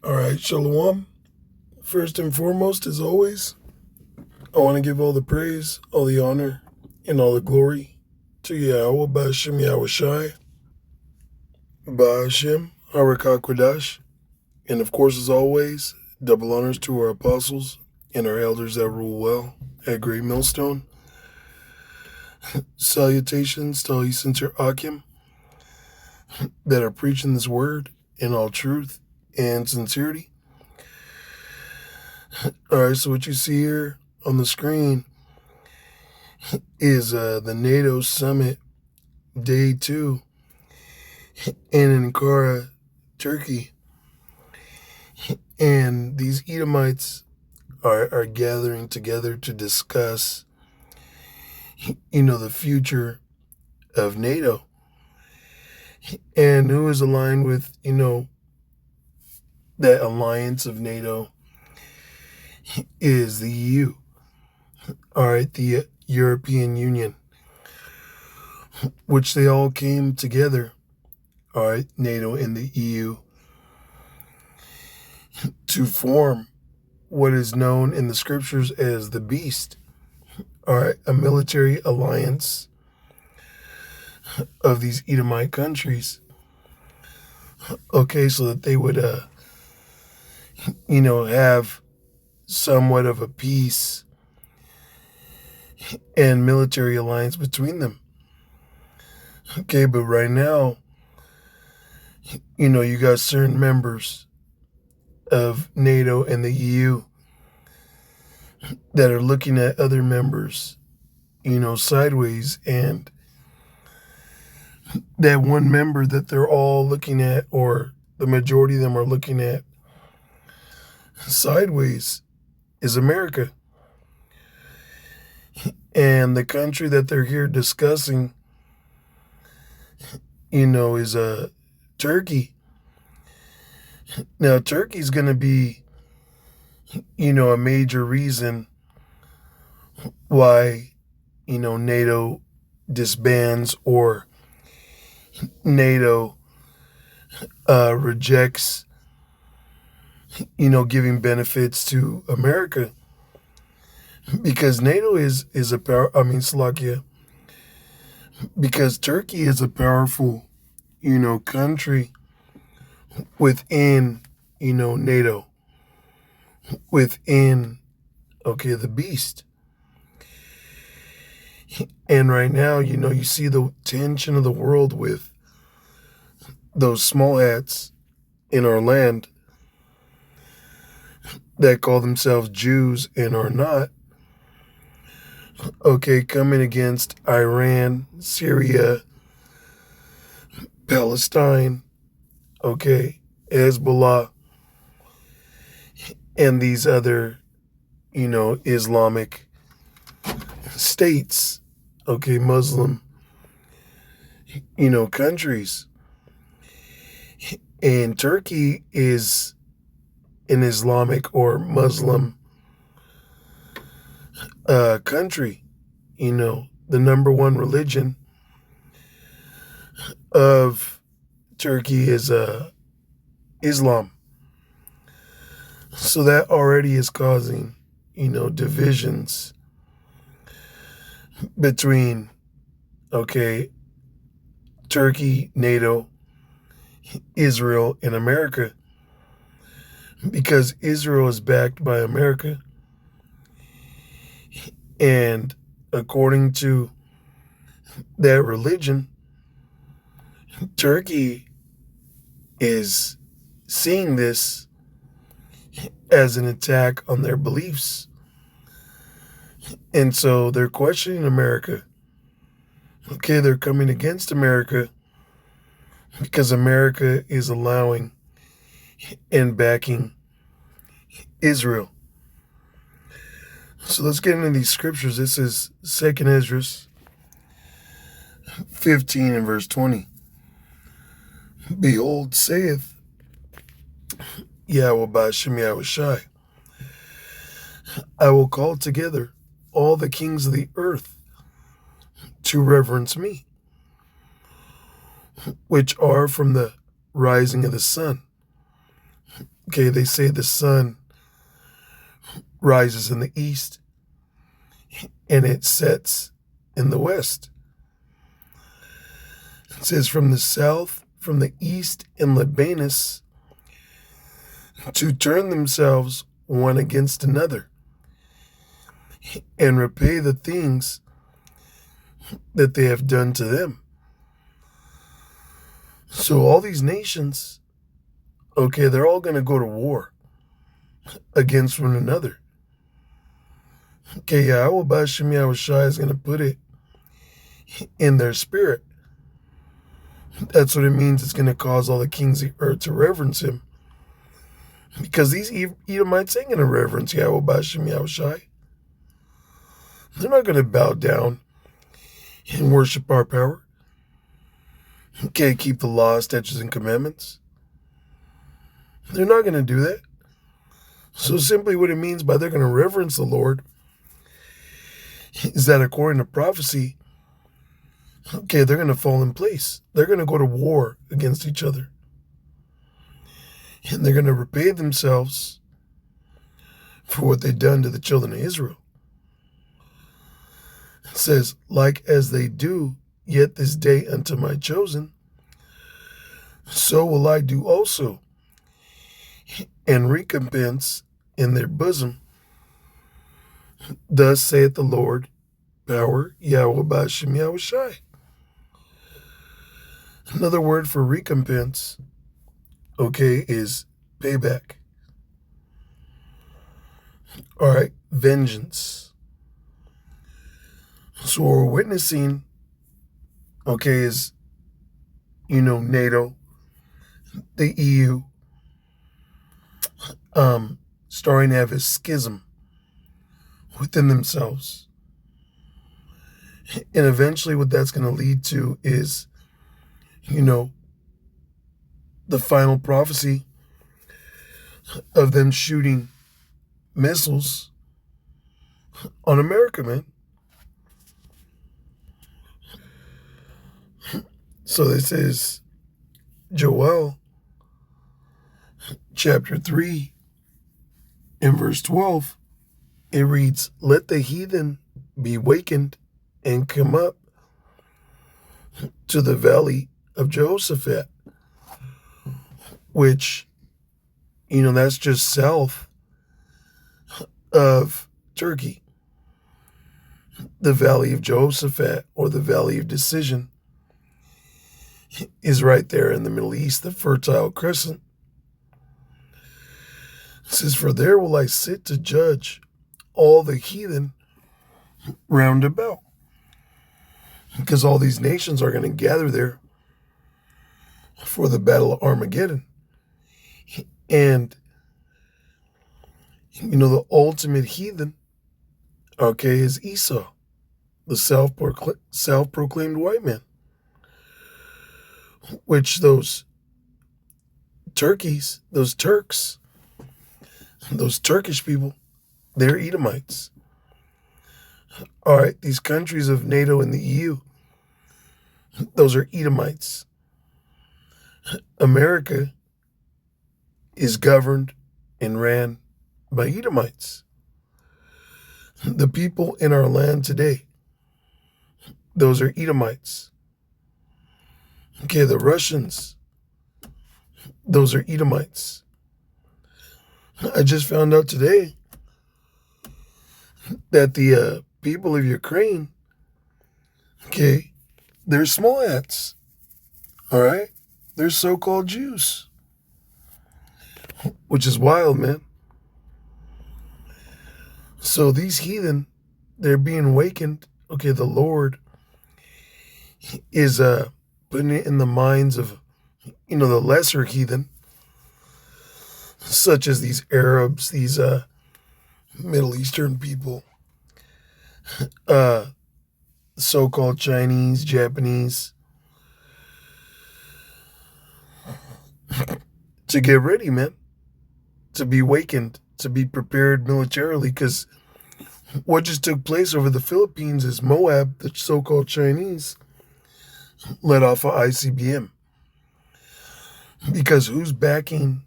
All right, Shalom. First and foremost, as always, I want to give all the praise, all the honor, and all the glory to Yahweh Ba'ashem Yahawashi, Ba'ashem Harakakwadash, and of course, as always, double honors to our apostles and our elders that rule well at Great Millstone. Salutations to all you sincere Akim that are preaching this word in all truth and sincerity. All right, so what you see here on the screen is the NATO summit day 2 in Ankara, Turkey. And these Edomites are gathering together to discuss, the future of NATO. And who is aligned with, that alliance of NATO is the EU. All right, the European Union, which they all came together, all right, NATO and the EU, to form what is known in the scriptures as the beast, all right, a military alliance of these Edomite countries. Okay, so that they would, have somewhat of a peace and military alliance between them. Okay, but right now, you got certain members of NATO and the EU that are looking at other members, sideways, and that one member that they're all looking at, or the majority of them are looking at sideways, is America. And the country that they're here discussing, is Turkey. Now, Turkey's going to be, a major reason why, NATO disbands, or NATO rejects, giving benefits to America. Because NATO is a power, Slovakia, because Turkey is a powerful, country within, NATO, within, the beast. And right now, you see the tension of the world with those small hats in our land that call themselves Jews and are not. Okay, coming against Iran, Syria, Palestine, Hezbollah, and these other, Islamic states, Muslim, countries. And Turkey is an Islamic or Muslim country. The number one religion of Turkey is Islam. So that already is causing, divisions between, Turkey, NATO, Israel, and America. Because Israel is backed by America. And according to that religion, Turkey is seeing this as an attack on their beliefs. And so they're questioning America. They're coming against America because America is allowing and backing Israel. So let's get into these scriptures. This is 2nd Ezra 15 and verse 20. Behold, saith Yahweh Ba'ashem Yahawashi, I will call together all the kings of the earth to reverence me, which are from the rising of the sun Okay, they say the sun rises in the east and it sets in the west. It says from the south, from the east in Libanus, to turn themselves one against another and repay the things that they have done to them. So all these nations, okay, they're all going to go to war against one another. Okay, Yahawashi is going to put it in their spirit. That's what it means. It's going to cause all the kings of the earth to reverence him. Because these Edomites ain't going to reverence Yahawashi. They're not going to bow down and worship our power. Okay, keep the law, statutes, and commandments. They're not going to do that. So simply what it means by they're going to reverence the Lord is that according to prophecy, okay, they're going to fall in place. They're going to go to war against each other. And they're going to repay themselves for what they've done to the children of Israel. It says, like as they do yet this day unto my chosen, so will I do also, and recompense in their bosom. Thus saith the Lord, power, Yahawashi. Another word for recompense, okay, is payback. All right, vengeance. So what we're witnessing, okay, is, NATO, the EU, starting to have a schism within themselves. And eventually what that's going to lead to is, the final prophecy of them shooting missiles on America, man. So this is Joel chapter 3 in verse 12. It reads, let the heathen be wakened and come up to the valley of Jehoshaphat, which, that's just south of Turkey. The valley of Jehoshaphat, or the valley of decision, is right there in the Middle East, the Fertile Crescent. It says, for there will I sit to judge all the heathen round about. Because all these nations are going to gather there for the Battle of Armageddon. And, the ultimate heathen, okay, is Esau, the self-proclaimed white man. Which those Turks, those Turkish people, they're Edomites. All right, these countries of NATO and the EU, those are Edomites. America is governed and ran by Edomites. The people in our land today, those are Edomites. Okay, the Russians, those are Edomites. I just found out today that the people of Ukraine, okay, they're small hats, all right? They're so-called Jews, which is wild, man. So these heathen, they're being awakened. Okay, the Lord is putting it in the minds of, the lesser heathen, such as these Arabs, these Middle Eastern people, so-called Chinese, Japanese, to get ready, man, to be awakened, to be prepared militarily, because what just took place over the Philippines is Moab, the so-called Chinese, let off of ICBM. Because who's backing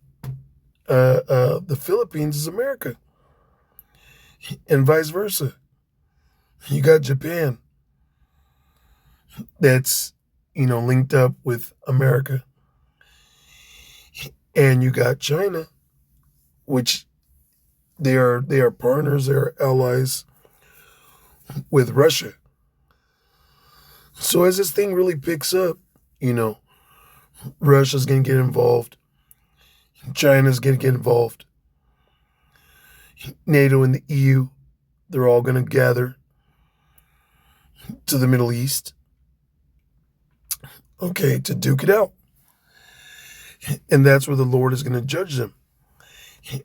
the Philippines is America, and vice versa. You got Japan that's, linked up with America, and you got China, which they are partners, they are allies with Russia. So as this thing really picks up, you know, Russia's gonna get involved, China's gonna get involved, NATO and the EU, they're all gonna gather to the Middle East, okay, to duke it out. And that's where the Lord is gonna judge them.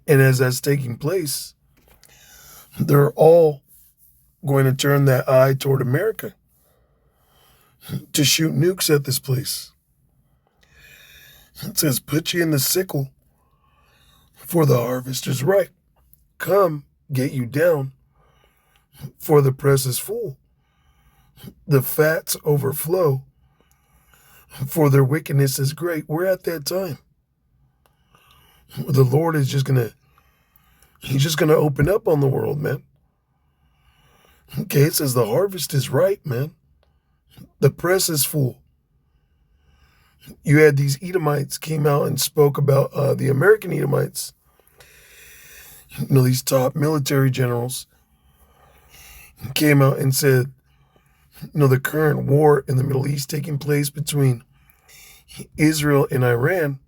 And as that's taking place, they're all going to turn that eye toward America to shoot nukes at this place. It says, put ye in the sickle, for the harvest is ripe. Come, get you down, for the press is full. The fats overflow, for their wickedness is great. We're at that time. The Lord is He's just gonna open up on the world, man. Okay, it says the harvest is ripe, man. The press is full. You had these Edomites came out and spoke about the American Edomites. These top military generals came out and said, the current war in the Middle East taking place between Israel and Iran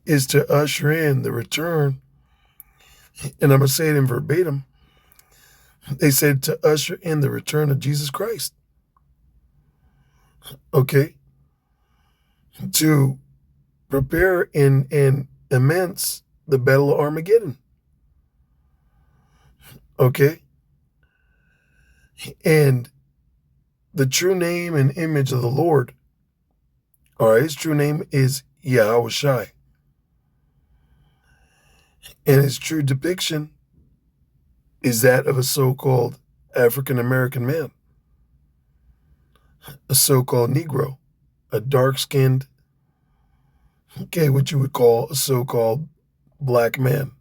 is to usher in the return, and I'm going to say it in verbatim. They said to usher in the return of Jesus Christ. Okay? To prepare and immense the Battle of Armageddon. Okay? And the true name and image of the Lord, all right, his true name is Yahawashi. And his true depiction is that of a so-called African American man, a so-called Negro, a dark-skinned, okay, what you would call a so-called black man.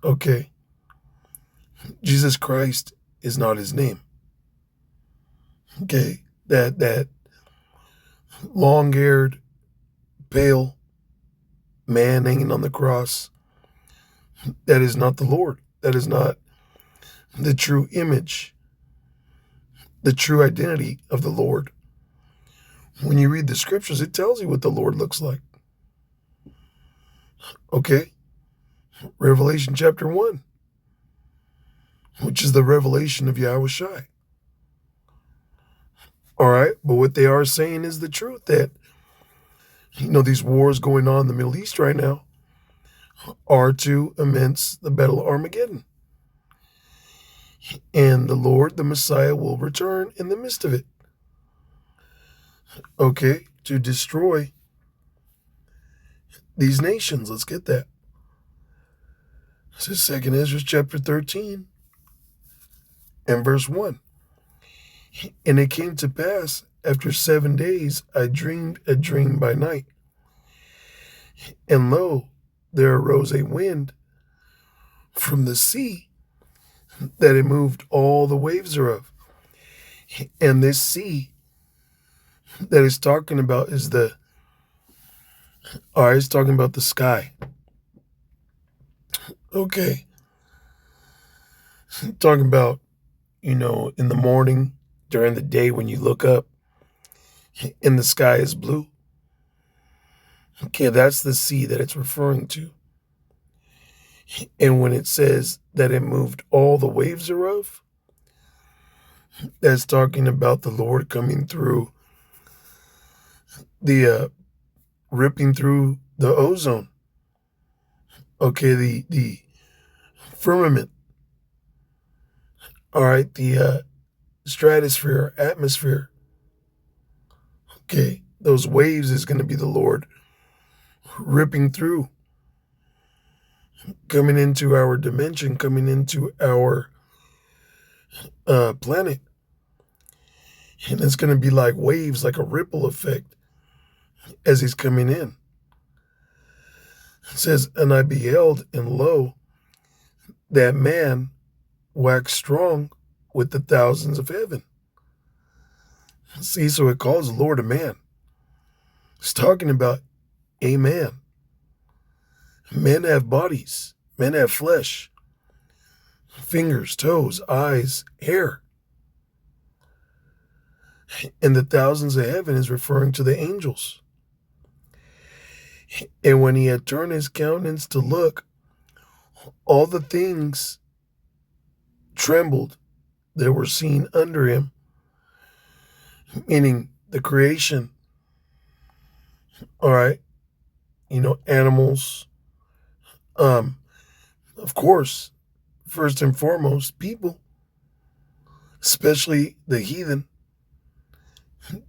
Okay. Jesus Christ is not his name. Okay. That long-haired, pale man hanging on the cross, that is not the Lord. That is not the true image, the true identity of the Lord. When you read the scriptures, it tells you what the Lord looks like. Okay? Revelation chapter 1, which is the revelation of Yahawashi. All right? But what they are saying is the truth, that, these wars going on in the Middle East right now are to immense the Battle of Armageddon. And the Lord, the Messiah, will return in the midst of it. Okay? To destroy these nations. Let's get that. This is 2 Ezra chapter 13 and verse 1. And it came to pass, after 7 days, I dreamed a dream by night. And lo, there arose a wind from the sea, that it moved all the waves thereof. And this sea that it's talking about is it's talking about the sky. Okay. Talking about, in the morning, during the day when you look up and the sky is blue. Okay, that's the sea that it's referring to. And when it says that it moved all the waves thereof, that's talking about the Lord coming through the ripping through the ozone. Okay, the firmament. All right, the stratosphere, atmosphere. Okay, those waves is going to be the Lord ripping through, coming into our dimension, coming into our planet. And it's going to be like waves, like a ripple effect as he's coming in. It says, and I beheld, and lo, that man waxed strong with the thousands of heaven. See, so it calls the Lord a man. It's talking about a man. Men have bodies. Men have flesh. Fingers, toes, eyes, hair. And the thousands of heaven is referring to the angels. And when he had turned his countenance to look, all the things trembled that were seen under him, meaning the creation. All right. Animals. Of course, first and foremost, people, especially the heathen,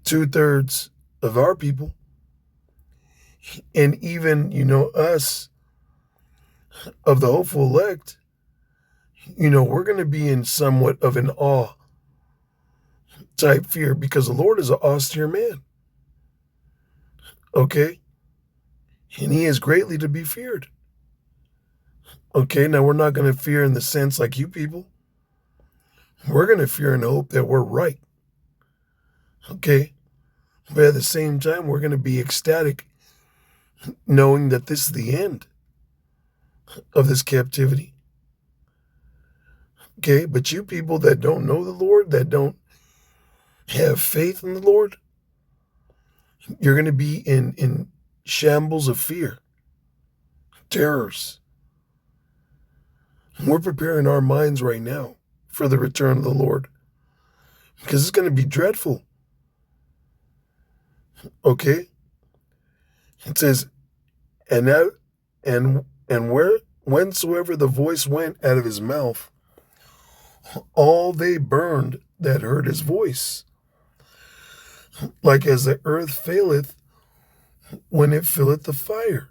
2/3 of our people, and even, us of the hopeful elect, we're going to be in somewhat of an awe type fear because the Lord is an austere man. Okay? And he is greatly to be feared. Okay, now we're not going to fear in the sense like you people. We're going to fear in the hope that we're right. Okay? But at the same time, we're going to be ecstatic knowing that this is the end of this captivity. Okay, but you people that don't know the Lord, that don't have faith in the Lord, you're going to be in shambles of fear, terrors. We're preparing our minds right now for the return of the Lord because it's going to be dreadful. Okay? It says, whensoever the voice went out of his mouth, all they burned that heard his voice, like as the earth faileth when it filleth the fire.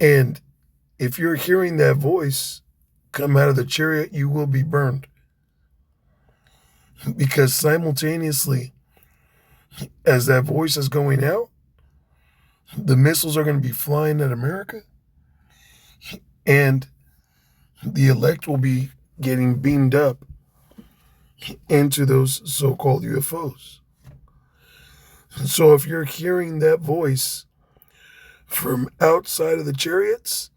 And if you're hearing that voice come out of the chariot, you will be burned. Because simultaneously, as that voice is going out, the missiles are going to be flying at America, and the elect will be getting beamed up into those so-called UFOs. So if you're hearing that voice from outside of the chariots,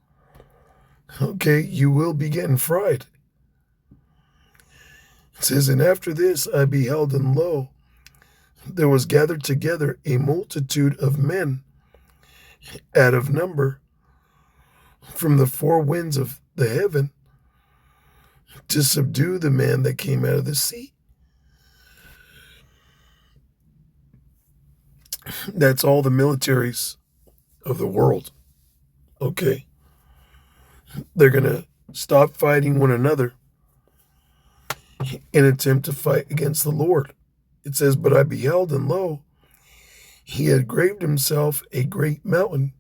okay, you will be getting fried. It says, and after this I beheld, and lo, there was gathered together a multitude of men out of number from the four winds of the heaven to subdue the man that came out of the sea. That's all the militaries of the world. Okay. They're going to stop fighting one another and attempt to fight against the Lord. It says, but I beheld, and lo, he had graved himself a great mountain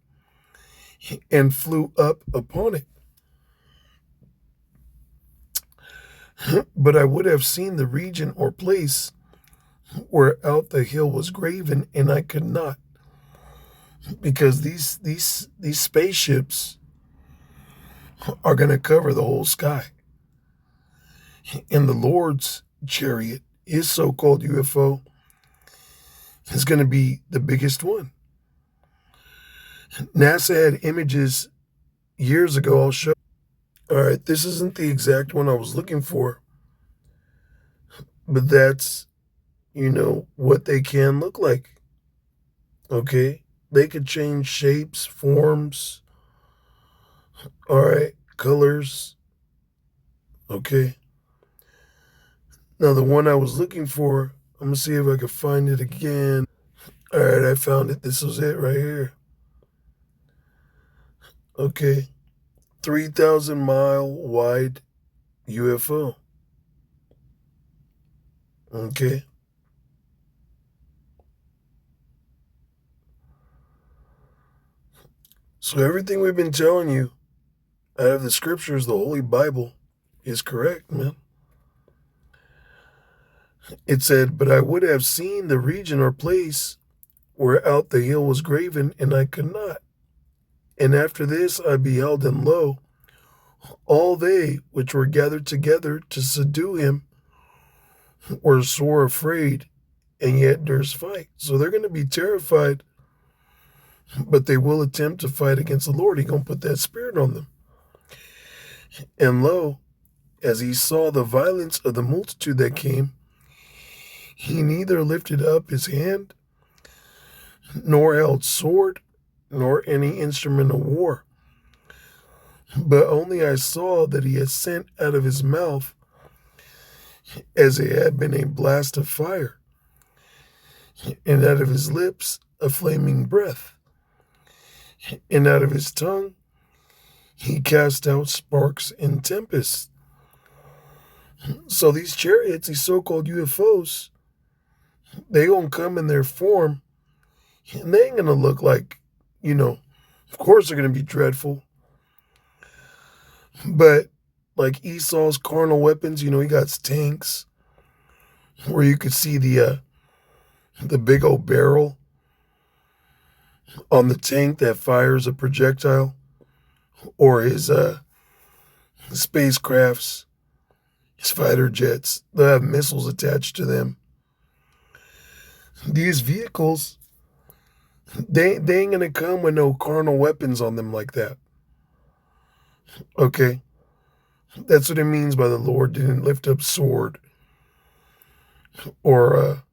and flew up upon it. But I would have seen the region or place whereout the hill was graven, and I could not, because these spaceships are going to cover the whole sky. And the Lord's chariot, his so-called UFO, is going to be the biggest one. NASA had images years ago. I'll show. All right, this isn't the exact one I was looking for, but that's, what they can look like. Okay? They could change shapes, forms, all right, colors. Okay? Now, the one I was looking for, I'm going to see if I can find it again. All right, I found it. This was it right here. Okay. 3,000-mile wide UFO. Okay. So everything we've been telling you out of the scriptures, the Holy Bible, is correct, man. It said, but I would have seen the region or place whereout the hill was graven, and I could not. And after this I beheld, and lo, all they which were gathered together to subdue him were sore afraid, and yet durst fight. So they're going to be terrified, but they will attempt to fight against the Lord. He's going to put that spirit on them. And lo, as he saw the violence of the multitude that came, he neither lifted up his hand, nor held sword, nor any instrument of war. But only I saw that he had sent out of his mouth, as it had been a blast of fire, and out of his lips a flaming breath, and out of his tongue he cast out sparks and tempests. So these chariots, these so-called UFOs, they gonna come in their form, and they ain't gonna look like, of course they're gonna be dreadful, but like Esau's carnal weapons, he got tanks where you could see the big old barrel on the tank that fires a projectile, or his spacecrafts, his fighter jets. They'll have missiles attached to them. These vehicles, they ain't gonna come with no carnal weapons on them like that. Okay? That's what it means by the Lord didn't lift up sword or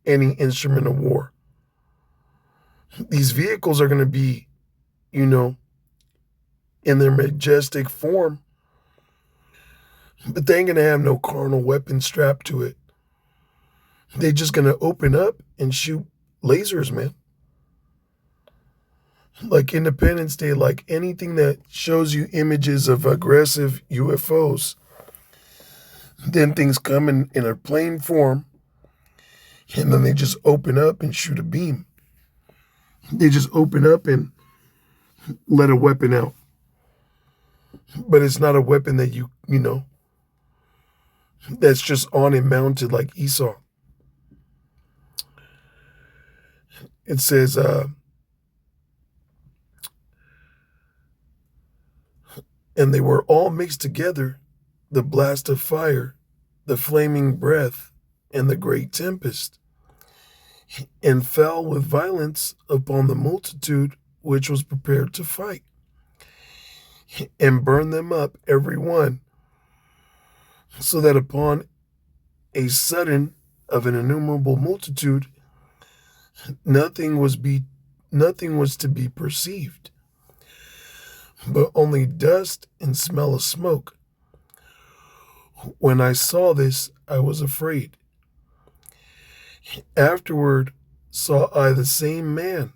any instrument of war. These vehicles are going to be, in their majestic form, but they ain't going to have no carnal weapon strapped to it. They're just going to open up and shoot lasers, man. Like Independence Day, like anything that shows you images of aggressive UFOs, then things come in a plane form, and then they just open up and shoot a beam. They just open up and let a weapon out. But it's not a weapon that that's just on and mounted like Esau. It says, and they were all mixed together, the blast of fire, the flaming breath, and the great tempest, and fell with violence upon the multitude which was prepared to fight, and burned them up every one, so that upon a sudden of an innumerable multitude, nothing was to be perceived, but only dust and smell of smoke. When I saw this, I was afraid. Afterward saw I the same man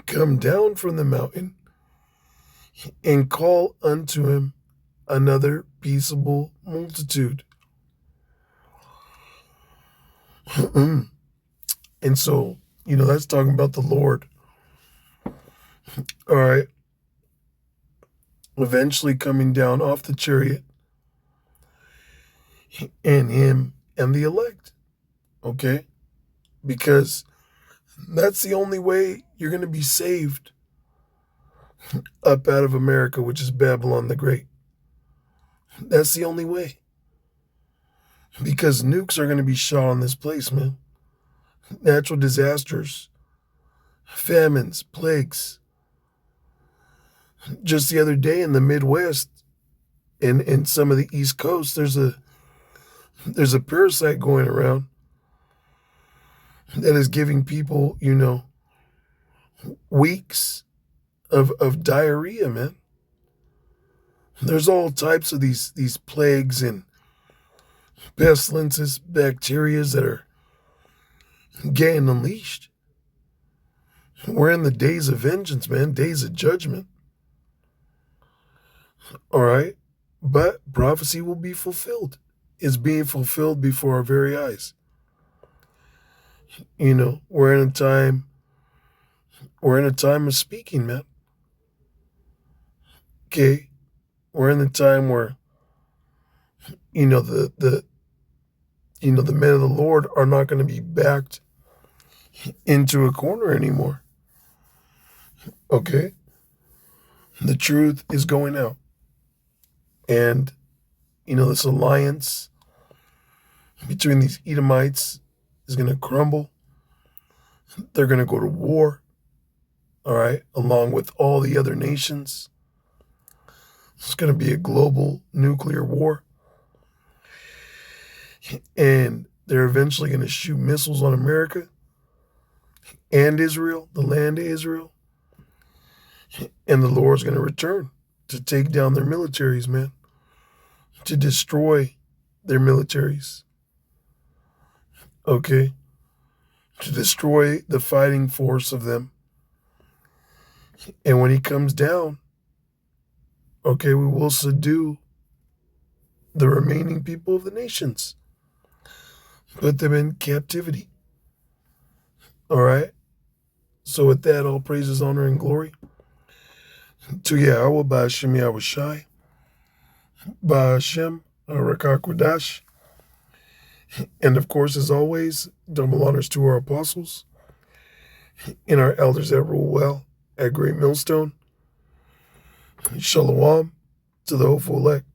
come down from the mountain, and call unto him another peaceable multitude. And so, that's talking about the Lord. All right. Eventually coming down off the chariot, and him and the elect. Okay? Because that's the only way you're going to be saved up out of America, which is Babylon the Great. That's the only way. Because nukes are going to be shot on this place, man. Natural disasters, famines, plagues. Just the other day in the Midwest, in some of the East Coast, there's a parasite going around that is giving people, weeks of diarrhea, man. There's all types of these plagues and pestilences, bacterias that are getting unleashed. We're in the days of vengeance, man, days of judgment. All right? But prophecy will be fulfilled. It's being fulfilled before our very eyes. We're in a time of speaking, man. Okay? We're in the time where, the men of the Lord are not going to be backed, into a corner anymore. Okay? The truth is going out. And, this alliance between these Edomites is going to crumble. They're going to go to war, all right, along with all the other nations. It's going to be a global nuclear war. And they're eventually going to shoot missiles on America and Israel, the land of Israel. And the Lord's going to return to take down their militaries, man, to destroy their militaries. Okay? To destroy the fighting force of them. And when he comes down, okay, we will subdue the remaining people of the nations. Put them in captivity. All right? So with that, all praises, honor, and glory to Yahweh, Ba'ashem Yahawashi, Ba'ashem Rakakwadash. And of course, as always, double honors to our apostles and our elders that rule well at Great Millstone. Shalom to the hopeful elect.